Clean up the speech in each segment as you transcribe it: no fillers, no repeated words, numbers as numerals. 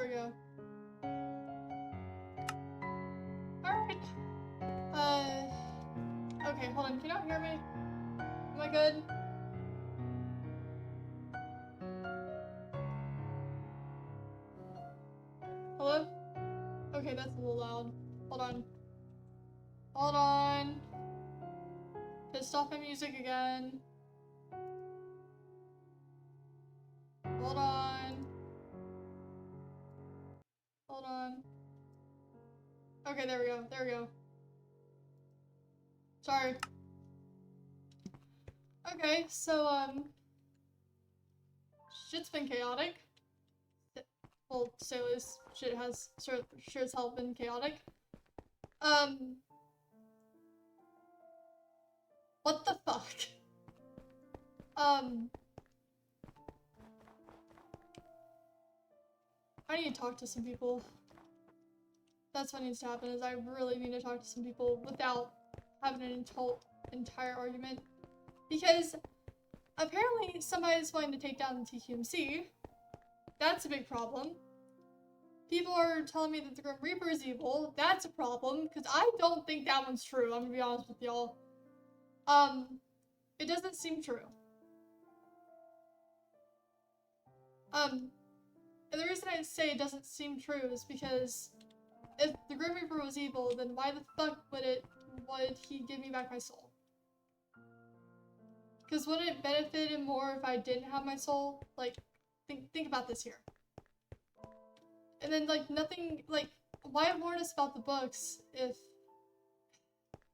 we go. Alright. Okay, hold on. Can y'all hear me? Am I good? Hello? Okay, that's a little loud. Hold on. Hold on. Pissed off my music again. Hold on. Hold on. Okay, there we go. There we go. Sorry. Okay, so, shit's been chaotic. Well, Sailor's shit has sure as hell been chaotic. What the fuck? I need to talk to some people. That's what needs to happen, is I really need to talk to some people without having an entire argument. Because apparently somebody's wanting to take down the TQMC. That's a big problem. People are telling me that the Grim Reaper is evil. That's a problem, because I don't think that one's true, I'm gonna be honest with y'all. It doesn't seem true. And the reason I say it doesn't seem true is because if the Grim Reaper was evil, then why the fuck would he give me back my soul? Because wouldn't it benefit him more if I didn't have my soul? Like, think about this here. And then, like, nothing, like, why warn us about the books if...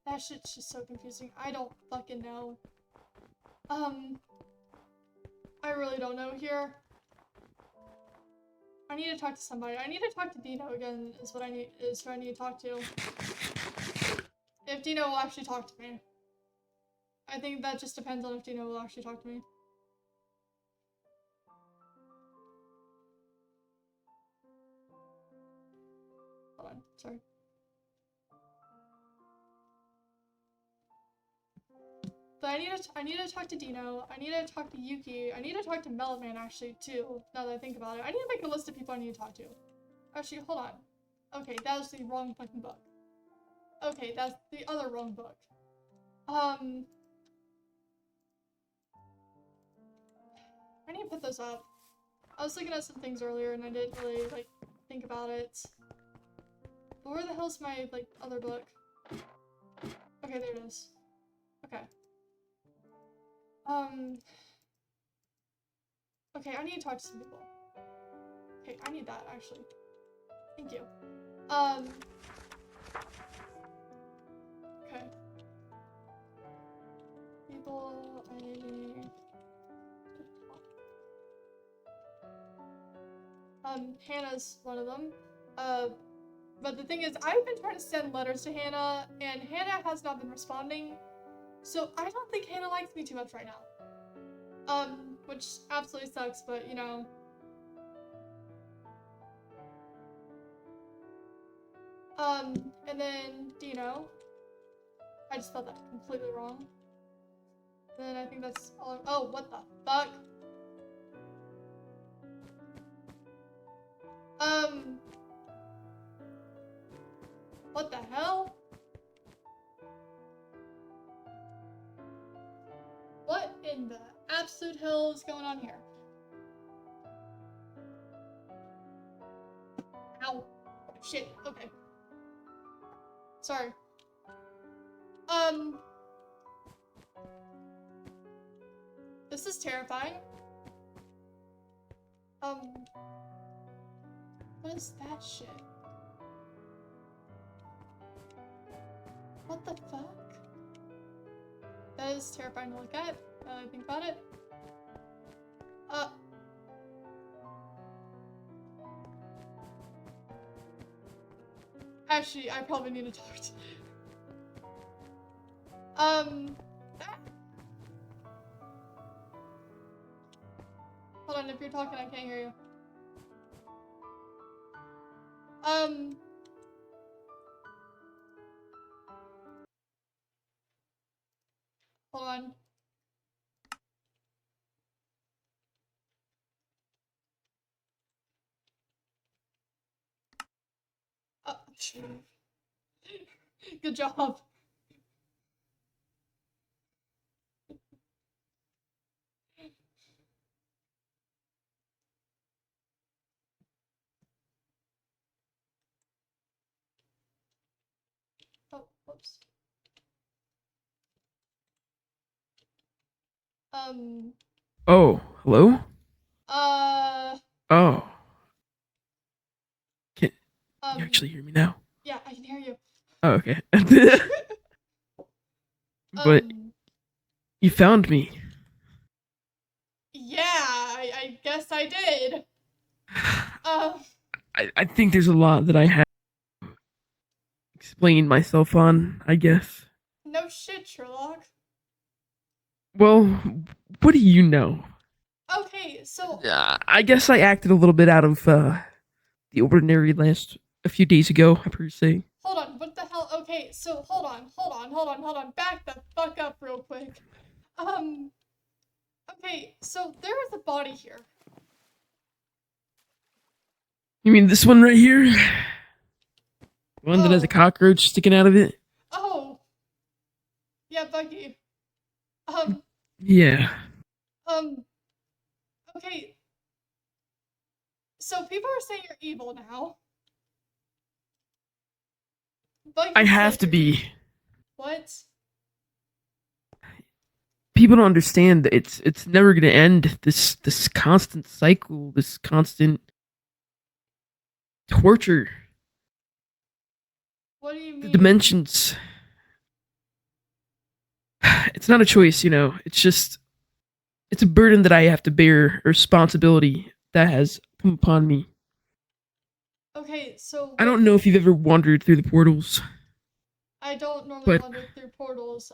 That shit's just so confusing. I don't fucking know. I really don't know here. I need to talk to somebody. I need to talk to Dino again, is what I need to talk to. If Dino will actually talk to me. I think that just depends on if Dino will actually talk to me. Hold on, sorry. But I need to talk to Dino. I need to talk to Yuki. I need to talk to Melon actually too, now that I think about it. I need to make a list of people I need to talk to. Actually, hold on. Okay, that was the wrong fucking book. Okay, that's the other wrong book. I need to put those up. I was looking at some things earlier and I didn't really, like, think about it. But where the hell's my, like, other book? Okay, there it is. Okay. Okay, I need to talk to some people. Okay, I need that, actually. Thank you. Okay. People I need to talk. Hannah's one of them. But the thing is, I've been trying to send letters to Hannah, and Hannah has not been responding. So I don't think Hannah likes me too much right now. Which absolutely sucks, but you know. And then Dino. I just spelled that completely wrong. Then I think that's all. Oh, what the fuck? What the hell? What in the absolute hell is going on here? Ow. Shit, okay. Sorry. This is terrifying. What is that shit? What the fuck? That is terrifying to look at, now that I think about it. Actually, I probably need to talk to... Hold on, if you're talking, I can't hear you. Hold on. Good job. Oh, whoops. Oh, hello? Uh, Oh, can you um, actually hear me now? yeah, I can hear you. Oh, okay. But Um, you found me. yeah, I guess I did. Um, I think there's a lot that I have to explain myself on, I guess. no shit, Sherlock. Well, what do you know? Okay, so I guess I acted a little bit out of the ordinary a few days ago, I per se. hold on, what the hell? Okay, so hold on. Back the fuck up real quick. Um, okay, so there is a body here. You mean this one right here? One that has a Oh, cockroach sticking out of it? oh, yeah, Bucky. Um, Yeah. um, okay, so people are saying you're evil now. I Bucky have said to you're evil. be. What? People don't understand that it's never gonna end. This constant cycle, this constant torture, What do you the mean? dimensions. It's not a choice, you know. It's a burden that I have to bear, a responsibility that has come upon me. Okay, so I don't what? know if you've ever wandered through the portals, I don't normally but wander through portals.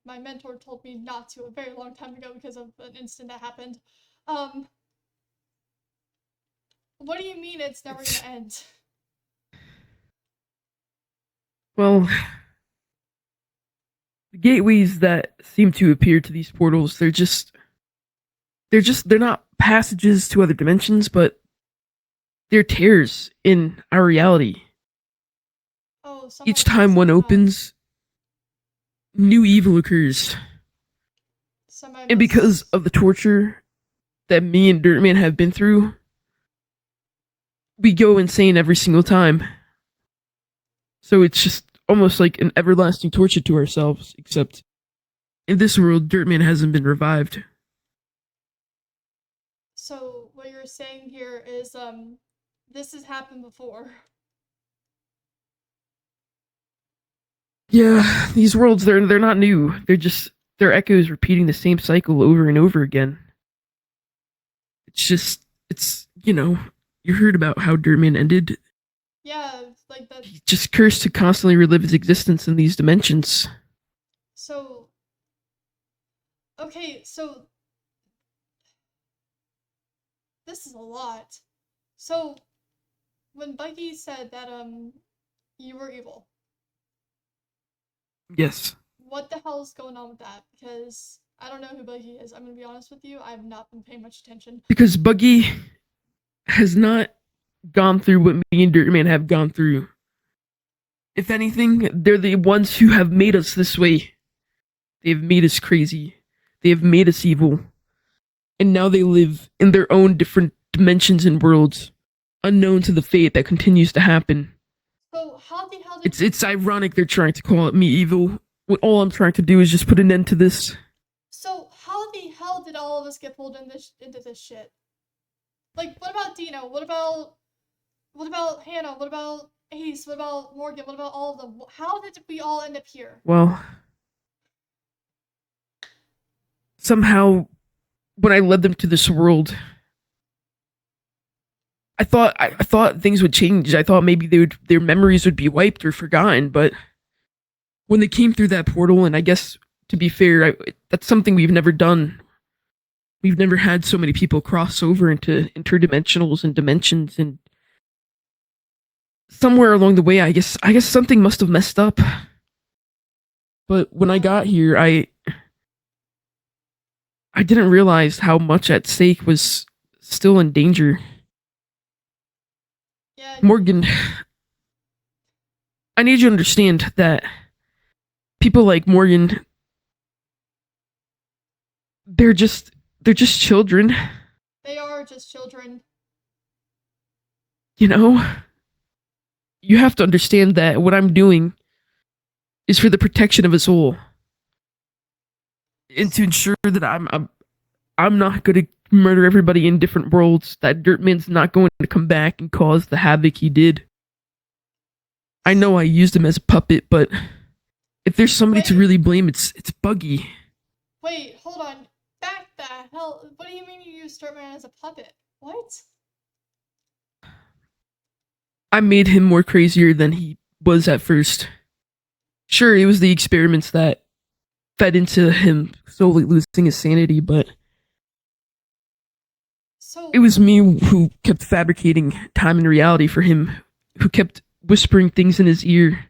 My mentor told me not to a very long time ago because of an incident that happened. Um, what do you mean it's never gonna it's end? well, the gateways that seem to appear to these portals, they're not passages to other dimensions, but they're tears in our reality. Oh, someone Each was time messing one around. opens, new evil occurs. Somebody And because must. of the torture that me and Dirtman have been through, we go insane every single time. So it's just almost like an everlasting torture to ourselves, except in this world, Dirtman hasn't been revived. So what you're saying here is this has happened before. Yeah, these worlds they're not new. They're echoes repeating the same cycle over and over again. It's you know, you heard about how Dirtman ended. Yeah, like that. He just cursed to constantly relive his existence in these dimensions. So okay, so this is a lot. So when Bucky said that you were evil, Yes. what the hell is going on with that? Because I don't know who Bucky is. I'm gonna be honest with you. I've not been paying much attention. Because Buggy has not gone through what me and Dirtman have gone through. If anything, they're the ones who have made us this way. They've made us crazy. They have made us evil. And now they live in their own different dimensions and worlds, unknown to the fate that continues to happen. So how the hell did It's ironic they're trying to call me evil when all I'm trying to do is just put an end to this. so how the hell did all of us get pulled into this shit? Like what about Dino? What about Hannah? What about Ace? What about Morgan? What about all of them? How did we all end up here? Well, somehow when I led them to this world, I thought things would change. I thought maybe their memories would be wiped or forgotten, but when they came through that portal, and I guess to be fair, that's something we've never done. We've never had so many people cross over into interdimensionals and dimensions, and somewhere along the way, I guess something must have messed up. But when I got here, I didn't realize how much at stake was still in danger. Yeah, Morgan, I need you to understand that people like Morgan, they're just they're just children, They are just children. you know? You have to understand that what I'm doing is for the protection of us all. And to ensure that I'm not going to murder everybody in different worlds, that Dirtman's not going to come back and cause the havoc he did. I know I used him as a puppet, but if there's somebody to really blame, it's Buggy. Wait, hold on. Back the hell. What do you mean you used Dirtman as a puppet? What? I made him more crazier than he was at first. Sure, it was the experiments that fed into him slowly losing his sanity, but it was me who kept fabricating time and reality for him, who kept whispering things in his ear,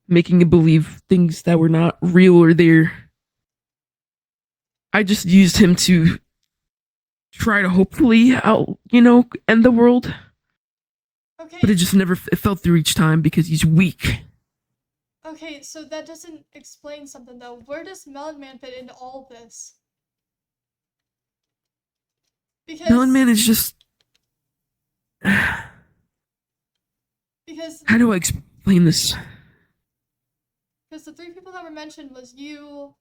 making him believe things that were not real or there. I just used him to try to hopefully end the world. Okay. But it just never, it fell through each time because he's weak. Okay, so that doesn't explain something though. Where does Melon Man fit into all of this? Because Melon Man is just... because how do I explain this? Because the three people that were mentioned was you,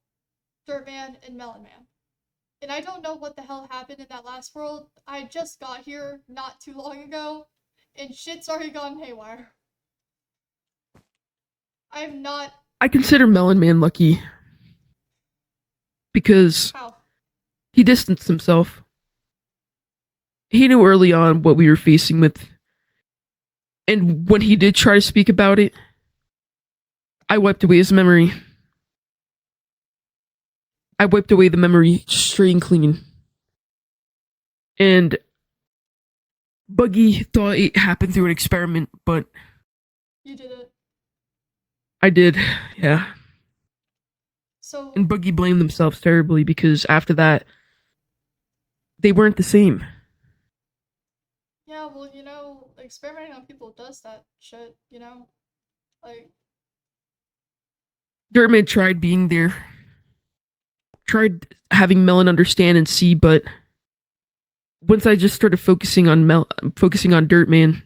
Dirtman, and Melon Man. And I don't know what the hell happened in that last world. I just got here not too long ago, and shit's already gone haywire. I'm not... I consider Melon Man lucky. Because How? he distanced himself. He knew early on what we were facing with. And when he did try to speak about it, I wiped away his memory. I wiped away the memory straight and clean. And Buggy thought it happened through an experiment, but... You did it. I did, yeah. So... And Buggy blamed themselves terribly because after that, they weren't the same. Yeah, well, you know, experimenting on people does that shit, you know? Like... Dirtman tried being there. Tried having Melon understand and see, but once I just started focusing on Dirtman,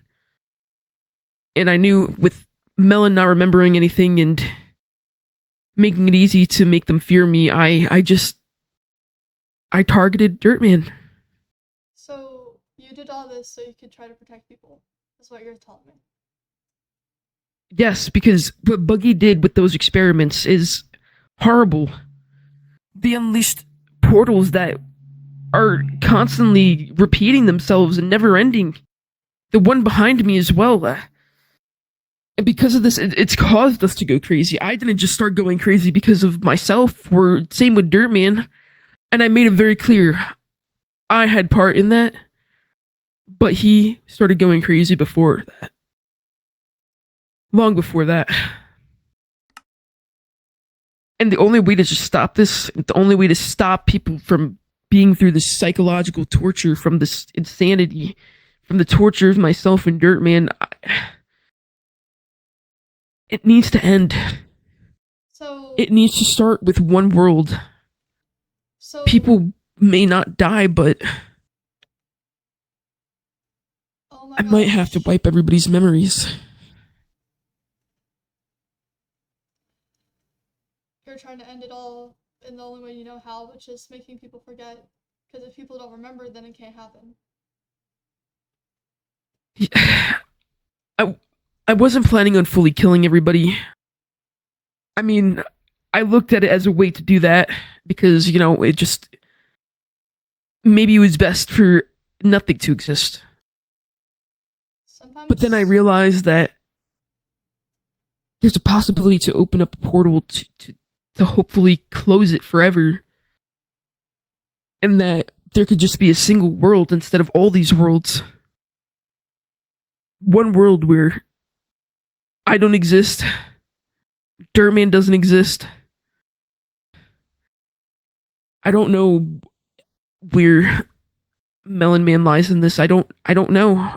and I knew with Melon not remembering anything and making it easy to make them fear me, I targeted Dirtman. So, you did all this so you could try to protect people. That's what you're telling me. Yes, because what Buggy did with those experiments is horrible. They unleashed portals that are constantly repeating themselves and never ending. The one behind me as well. And because of this, it's caused us to go crazy. I didn't just start going crazy because of myself, or same with Dirtman. And I made it very clear I had part in that, but he started going crazy before that. Long before that. And the only way to just stop this, the only way to stop people from being through this psychological torture, from this insanity, from the torture of myself and Dirtman, it needs to end. So... It needs to start with one world. So... People may not die, but... Oh my I might have to wipe everybody's memories. You're trying to end it all in the only way you know how, which is making people forget. Because if people don't remember, then it can't happen. I wasn't planning on fully killing everybody. I mean, I looked at it as a way to do that because, you know, it just... maybe it was best for nothing to exist. Sometimes... But then I realized that there's a possibility to open up a portal to hopefully close it forever. And that there could just be a single world instead of all these worlds. One world where I don't exist, Dirtman doesn't exist. I don't know where Melon Man lies in this. I don't know.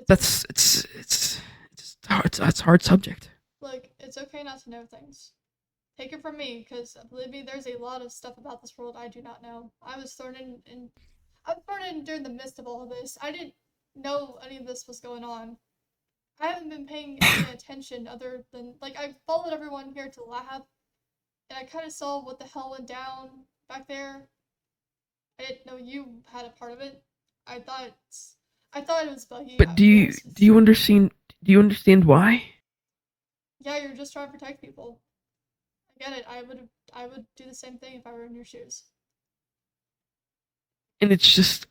It's It's a hard subject. Look, it's okay not to know things. Take it from me, because believe me, there's a lot of stuff about this world I do not know. I was thrown in I'm thrown in during the midst of all of this. I didn't know any of this was going on. I haven't been paying any attention other than, like, I followed everyone here to the lab, and I kind of saw what the hell went down back there. I didn't know you had a part of it. I thought I thought it was Buggy. But do you understand why? Yeah, you're just trying to protect people. I get it. I would do the same thing if I were in your shoes. And it's just,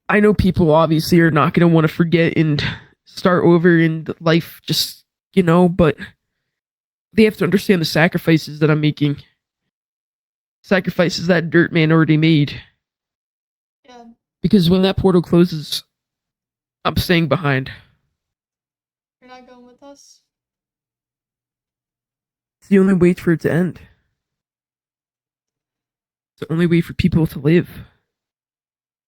I know people obviously are not going to want to forget and start over in life, just, but they have to understand the sacrifices that I'm making. Sacrifices that Dirt Man already made. Yeah. Because when that portal closes, I'm staying behind. You're not going with us? It's the only way for it to end. It's the only way for people to live.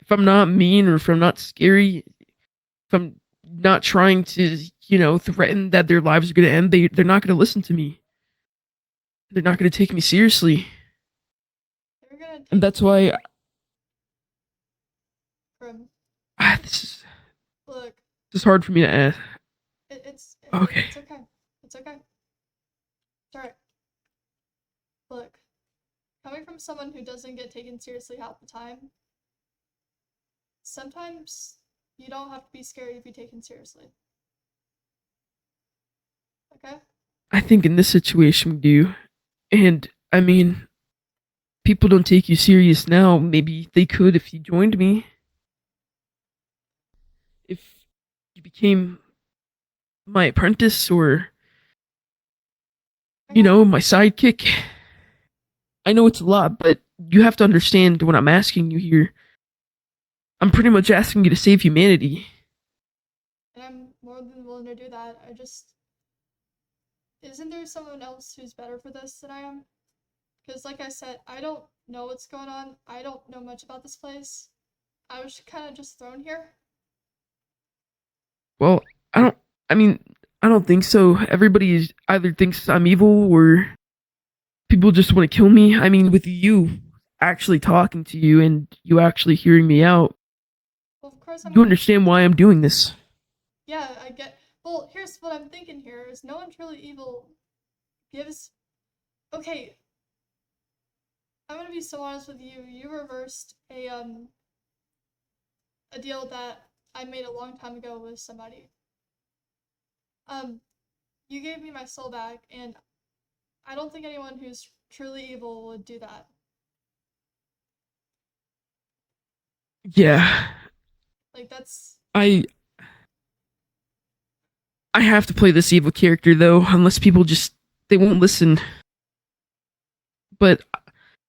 If I'm not mean, or if I'm not scary, if I'm not trying to, threaten that their lives are going to end, they're not going to listen to me. They're not going to take me seriously. They're gonna take And that's why Grim. this Look, is hard for me to ask. okay. It's okay. It's okay. It's alright. Look, coming from someone who doesn't get taken seriously half the time, sometimes you don't have to be scared to be taken seriously. Okay? I think in this situation we do. And, I mean, people don't take you serious now. Maybe they could if you joined me. If you became my apprentice, or, my sidekick. I know it's a lot, but you have to understand what I'm asking you here. I'm pretty much asking you to save humanity. And I'm more than willing to do that. Isn't there someone else who's better for this than I am? Because, like I said, I don't know what's going on. I don't know much about this place. I was kind of just thrown here. Well, I don't. I mean, I don't think so. Everybody either thinks I'm evil, or people just want to kill me. I mean, with you actually talking to you and you actually hearing me out, Well, of course you understand why I'm doing this. Yeah, I get. Well, here's what I'm thinking here: is no one truly evil gives. Okay, I'm gonna be so honest with you. You reversed a deal that I made a long time ago with somebody. You gave me my soul back, and I don't think anyone who's truly evil would do that. Yeah. Like, that's. I have to play this evil character though, unless people just they won't listen. But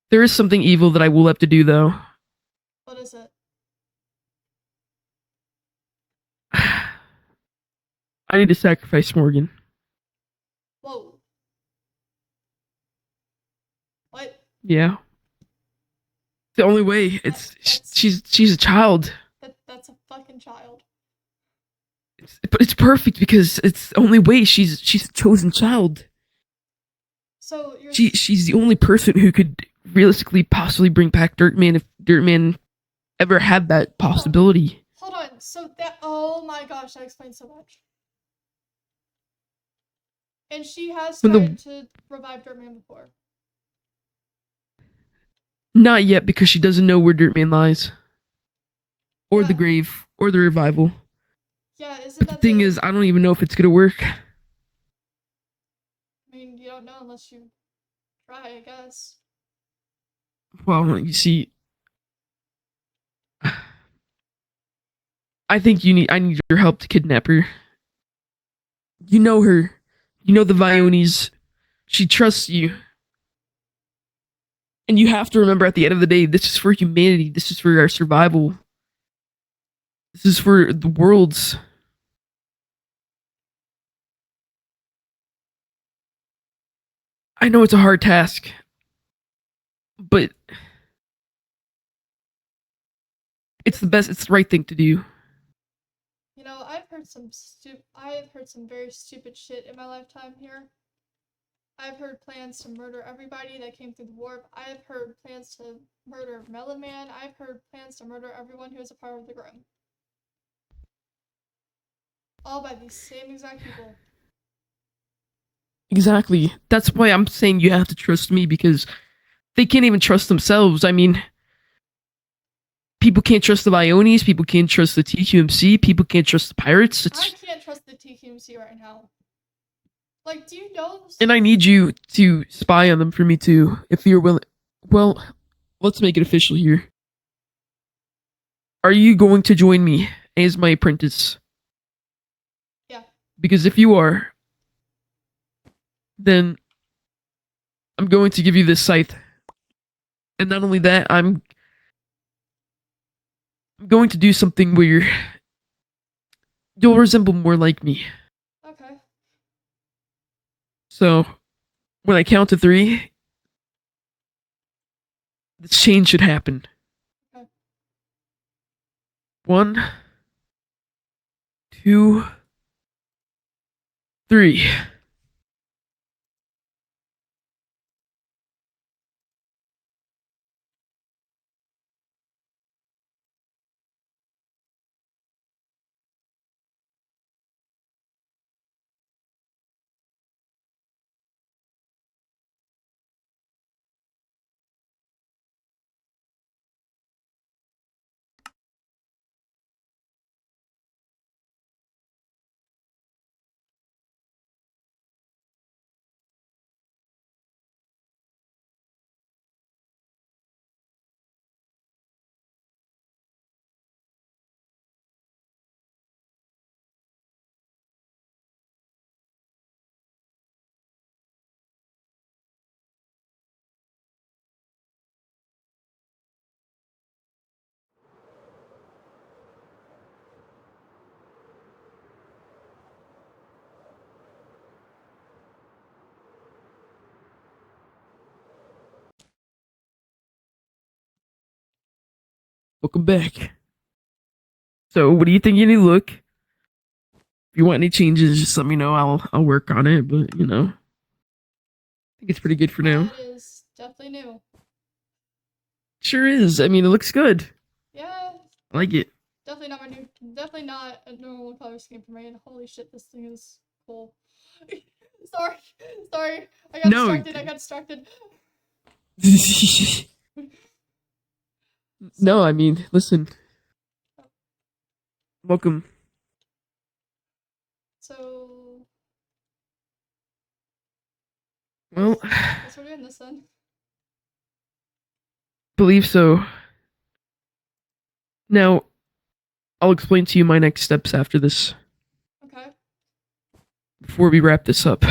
there is something evil that I will have to do though. What is it? I need to sacrifice Morgan. Whoa. What? Yeah. The only way. She's a child. That's a fucking child. But it's perfect because it's the only way. She's a chosen child. So you're. She's the only person who could realistically possibly bring back Dirtman if Dirtman ever had that possibility. Hold on. So that. Oh my gosh, that explains so much. And she has tried to revive Dirtman before. Not yet, because she doesn't know where Dirtman lies. Or the grave. Or the revival. Yeah, isn't but that the thing is, I don't even know if it's gonna work. I mean, you don't know unless you try, I guess. Well, you see, I think I need your help to kidnap her. You know her. You know the Viones. She trusts you. And you have to remember, at the end of the day, this is for humanity. This is for our survival. This is for the world's. I know it's a hard task, but it's the right thing to do. You know, I've heard some very stupid shit in my lifetime here. I've heard plans to murder everybody that came through the warp. I have heard plans to murder Melon Man. I've heard plans to murder everyone who is a part of the Grim. All by these same exact people. Exactly. That's why I'm saying you have to trust me, because they can't even trust themselves. I mean, people can't trust the Bionis, people can't trust the TQMC, people can't trust the Pirates. I can't trust the TQMC right now. Like, do you know? And I need you to spy on them for me too, if you're willing. Well, let's make it official here. Are you going to join me as my apprentice? Yeah. Because if you are, then I'm going to give you this scythe. And not only that, I'm going to do something where you'll resemble more like me. Okay. So, when I count to 3, this change should happen. Okay. 1, 2, 3. Welcome back. So, what do you think of any look? If you want any changes, just let me know. I'll work on it. But I think it's pretty good for now. That is definitely new. Sure is. I mean, it looks good. Yeah. I like it. Definitely not a normal color scheme for me. And holy shit, this thing is cool. Sorry. I got distracted. No, I mean, listen. Welcome. So. Well, guess we're doing this then. believe so. Now, I'll explain to you my next steps after this. Okay. Before we wrap this up.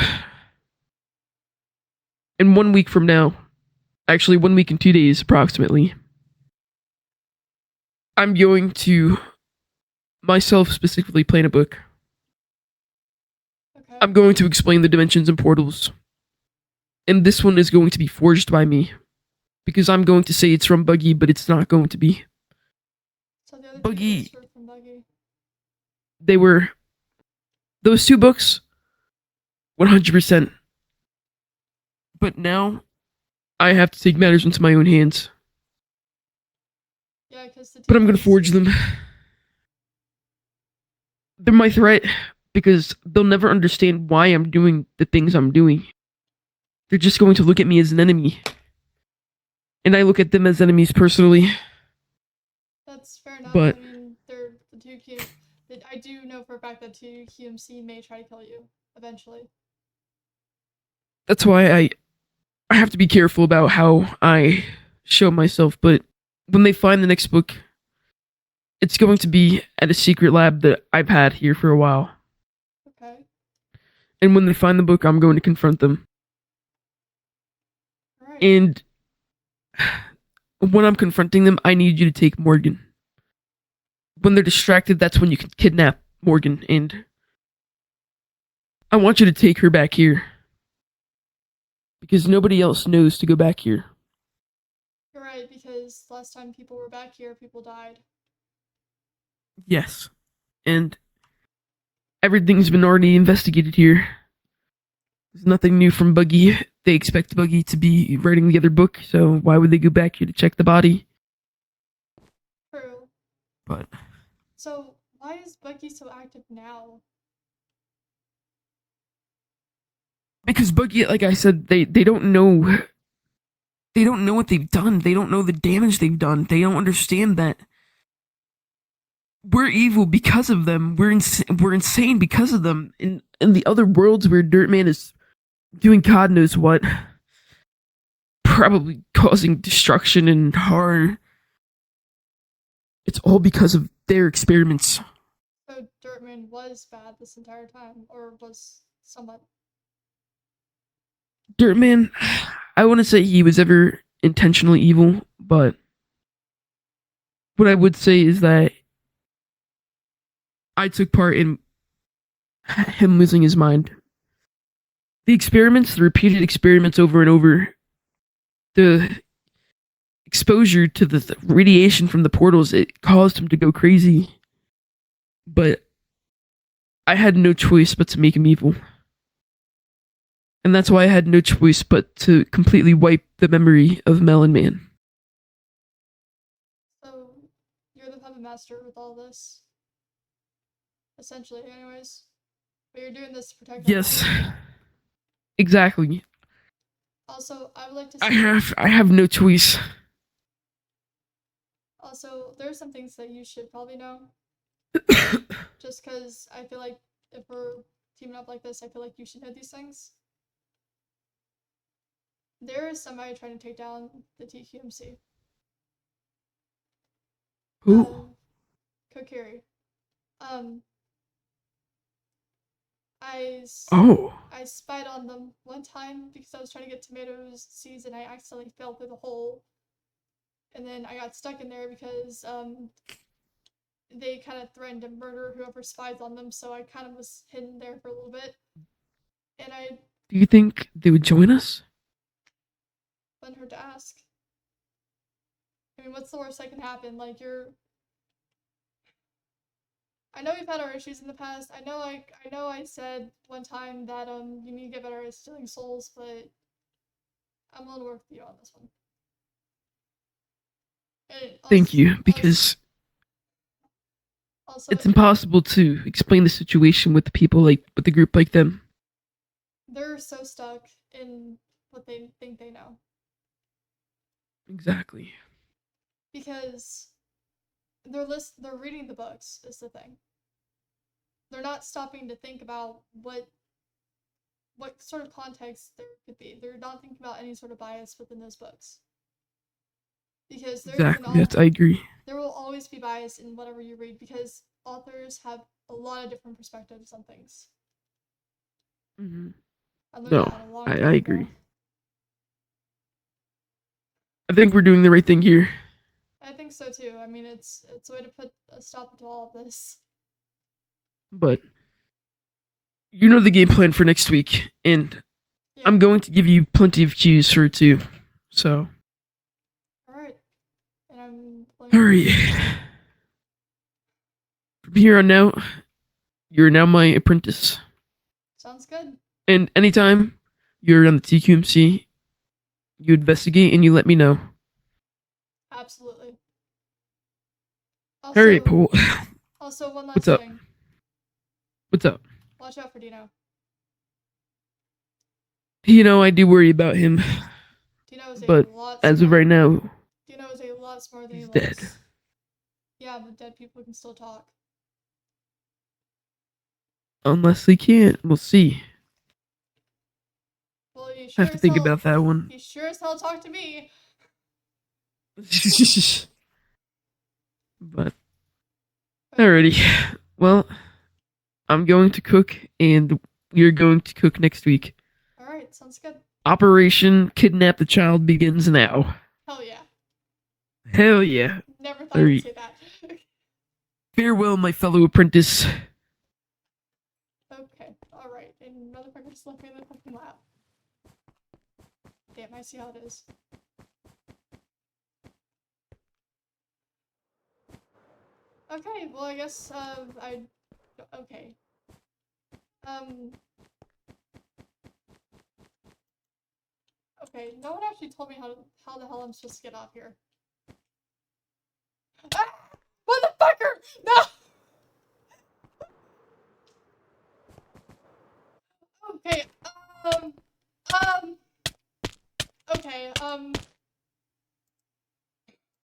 In 1 week from now, actually 1 week and 2 days approximately, I'm going to myself specifically plan a book. Okay. I'm going to explain the dimensions and portals. And this one is going to be forged by me. Because I'm going to say it's from Buggy, but it's not going to be. So the other Buggy. two books were from Buggy. They were. Those 2 books, 100%. But now, I have to take matters into my own hands. Yeah, because But I'm going to forge them. They're my threat, because they'll never understand why I'm doing the things I'm doing. They're just going to look at me as an enemy. And I look at them as enemies personally. That's fair enough. But I mean, they're the two Q. I do know for a fact that 2QMC may try to kill you eventually. that's why I have to be careful about how I show myself. But when they find the next book, it's going to be at a secret lab that I've had here for a while. Okay. And when they find the book, I'm going to confront them. Alright. And when I'm confronting them, I need you to take Morgan. When they're distracted, that's when you can kidnap Morgan. And I want you to take her back here. Because nobody else knows to go back here. You're right, because last time people were back here, people died. Yes. And everything's been already investigated here. There's nothing new from Buggy. They expect Buggy to be writing the other book, so why would they go back here to check the body? True. But So why is Bucky so active now? because Buggy, like I said, they don't know what they've done. They don't know the damage they've done. They don't understand that we're evil because of them. We're insane because of them. In the other worlds where Dirtman is doing God knows what, probably causing destruction and horror. It's all because of their experiments. So Dirtman was bad this entire time, or was somewhat. Dirtman, I wouldn't say he was ever intentionally evil, but what I would say is that I took part in him losing his mind. The experiments, the repeated experiments over and over, the exposure to the radiation from the portals, it caused him to go crazy. But I had no choice but to make him evil. And that's why I had no choice but to completely wipe the memory of Melon Man. So you're the puppet master with all this, essentially, anyways. But you're doing this to protect Yes, everyone. exactly. Also, I would like to I say. I have no choice. Also, there are some things that you should probably know. Just because I feel like if we're teaming up like this, I feel like you should know these things. There is somebody trying to take down the TQMC. Who? Kokiri. Um, I Oh, I spied on them one time because I was trying to get tomatoes seeds and I accidentally fell through the hole. And then I got stuck in there because they kind of threatened to murder whoever spies on them, so I kind of was hidden there for a little bit. And I do you think they would join us? wouldn't hurt to ask. I mean, what's the worst that can happen? Like, I know we've had our issues in the past. I know I said one time that you need to get better at stealing souls, but I'm willing to work with you on this one. And Thank you, because also, it's impossible to explain the situation with the people like with a group like them. they're so stuck in what they think they know Exactly. because they're reading the books is the thing. They're not stopping to think about what sort of context there could be. They're not thinking about any sort of bias within those books. Because Exactly. I agree. there will always be bias in whatever you read because authors have a lot of different perspectives on things. Mm-hmm. I learned No, that a long I time ago. agree. I think we're doing the right thing here. I think so too. I mean, it's a way to put a stop to all of this. But you know the game plan for next week, and Yeah. I'm going to give you plenty of cues for it too. So, All right. And I'm all right. From here on out, you're now my apprentice. Sounds good. And anytime you're on the TQMC, you investigate and you let me know. Absolutely. All right, Paul. Also, one What's last up? thing. What's up? Watch out for Dino. You know, I do worry about him, Dino is a but lot as of smarter. right now, Dino is a lot smarter than he's he dead. looks. Yeah, but dead people can still talk. Unless they can't, we'll see. Well, you I sure have to as think hell. about that one. You sure as hell talk to me. But alrighty. Well, I'm going to cook, and you're going to cook next week. All right, sounds good. Operation Kidnap the Child begins now. Hell yeah. Hell yeah. Never thought I'd say that. Farewell, my fellow apprentice. Okay, all right. And motherfucker just left me in the fucking lab. Damn, I see how it is. Okay, well, I guess, okay. Um. Okay, no one actually told me how the hell I'm supposed to get off here. Ah! Motherfucker! No! Okay,